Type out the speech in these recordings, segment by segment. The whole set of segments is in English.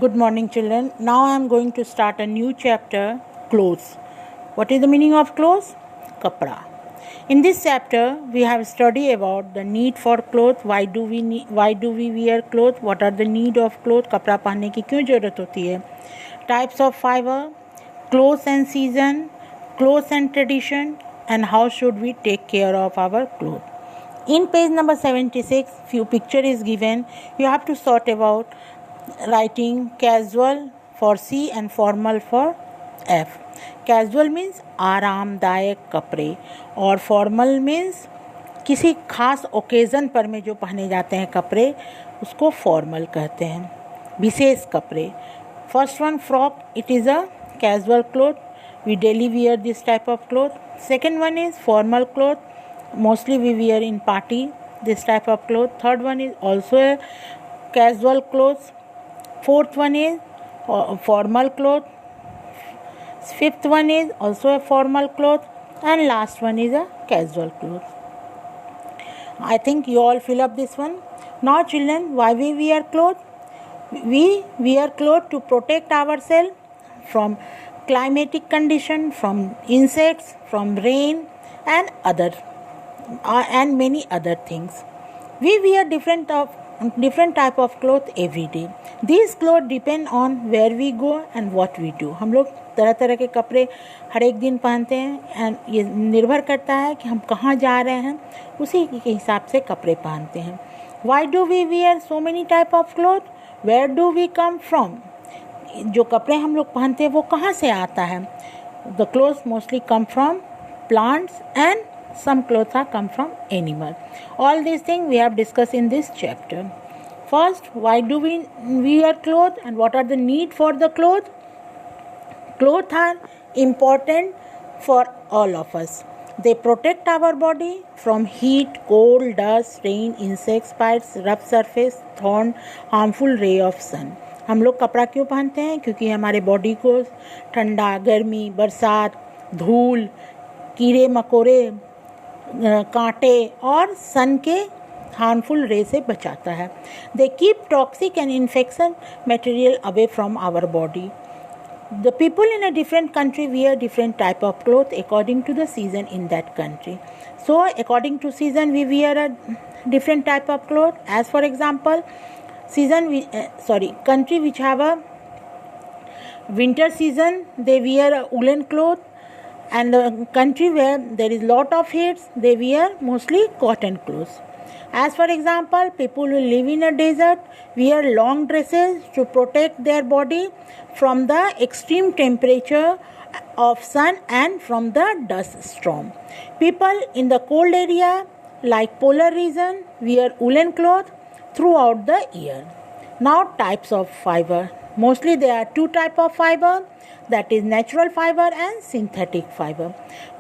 Good morning, children. Now I am going to start a new chapter, clothes. What is the meaning of clothes? Kapda. In this chapter, we have studied about the need for clothes. Why do we wear clothes? What are the need of clothes? कपड़ा पहनने की क्यों जरूरत होती है? Types of fiber, clothes and season, clothes and tradition, and how should we take care of our clothes. In page number 76, few picture is given. You have to sort about writing casual for C and formal for F. Casual means आरामदायक कपड़े और formal means किसी खास occasion पर में जो पहने जाते हैं कपड़े उसको formal कहते हैं, विशेष कपड़े. First one, frock. It is a casual cloth. We daily wear this type of cloth. Second one is formal cloth. Mostly we wear in party this type of cloth. Third one is also a casual clothes. Fourth one is formal cloth. Fifth one is also a formal cloth, and last one is a casual cloth. I think you all fill up this one. Now children, why we wear clothes? We wear clothes to protect ourselves from climatic condition, from insects, from rain and many other things. We wear different type of cloth every day. These clothes depend on where we go and what we do. हम लोग तरह तरह के कपड़े हर एक दिन पहनते हैं एंड ये निर्भर करता है कि हम कहाँ जा रहे हैं, उसी के हिसाब से कपड़े पहनते हैं. Why do we wear so many type of clothes? Where do we come from? जो कपड़े हम लोग पहनते हैं वो कहाँ से आता है? The clothes mostly come from plants and some clothes are come from animal. All these things we have discussed in this chapter. First, why do we wear clothes and what are the need for the clothes? Clothes are important for all of us. They protect our body from heat, cold, dust, rain, insects, bites, rough surface, thorn, harmful ray of sun. हम लोग कपड़ा क्यों पहनते हैं? क्योंकि हमारे body को ठंडा, गर्मी, बरसात, धूल, कीड़े मकोड़े, कांटे और सन के हार्मफुल रे से बचाता है. They keep toxic and infection material away from our body. The people in a different country wear different type of clothes according to the season in that country. So according to season we wear a different type of clothes. As for example, country which have a winter season they wear a woolen cloth, and the country where there is lot of heat they wear mostly cotton clothes. As for example, people who live in a desert wear long dresses to protect their body from the extreme temperature of sun and from the dust storm. People in the cold area like polar region wear woolen cloth throughout the year. Now types of fiber. Mostly there are two types of fiber, that is natural fiber and synthetic fiber.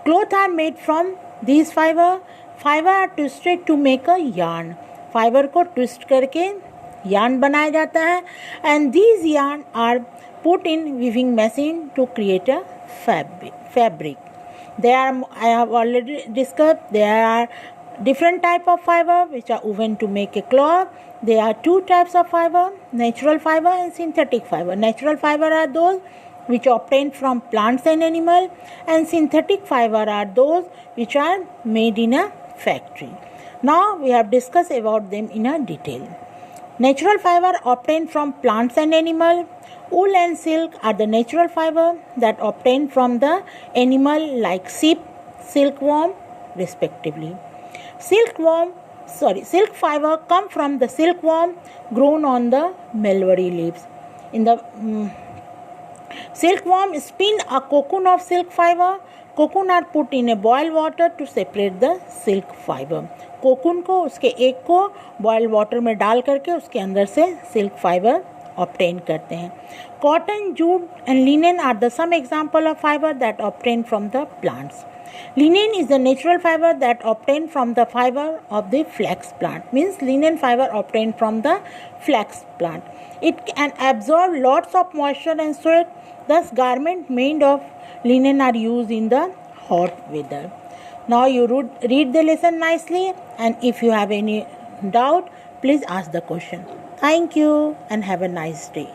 Clothes are made from these fiber. Fibre are twisted to make a yarn. Fibre को twist करके yarn बनाया जाता है and these yarn are put in weaving machine to create a fabric. They are, I have already discussed, there are different type of fiber which are woven to make a cloth. There are two types of fiber, natural fiber and synthetic fiber. Natural fiber are those which are obtained from plants and animals, and synthetic fiber are those which are made in a factory. Now we have discussed about them in a detail. Natural fiber obtained from plants and animals. Wool and silk are the natural fiber that obtained from the animal like sheep, silkworm respectively. Silk fiber come from the silkworm grown on the mulberry leaves. In the silkworm spin a cocoon of silk fiber. Cocoon are put in a boiled water to separate the silk fiber. Cocoon को उसके एक को boiled water में डाल करके उसके अंदर से सिल्क फाइबर ऑब्टेन करते हैं. Cotton, jute and linen are the some example of fibre that obtain from the plants. Linen is the natural fiber that obtained from the fiber of the flax plant. Means linen fiber obtained from the flax plant. It can absorb lots of moisture and sweat. Thus, garments made of linen are used in the hot weather. Now you read the lesson nicely, and if you have any doubt, please ask the question. Thank you and have a nice day.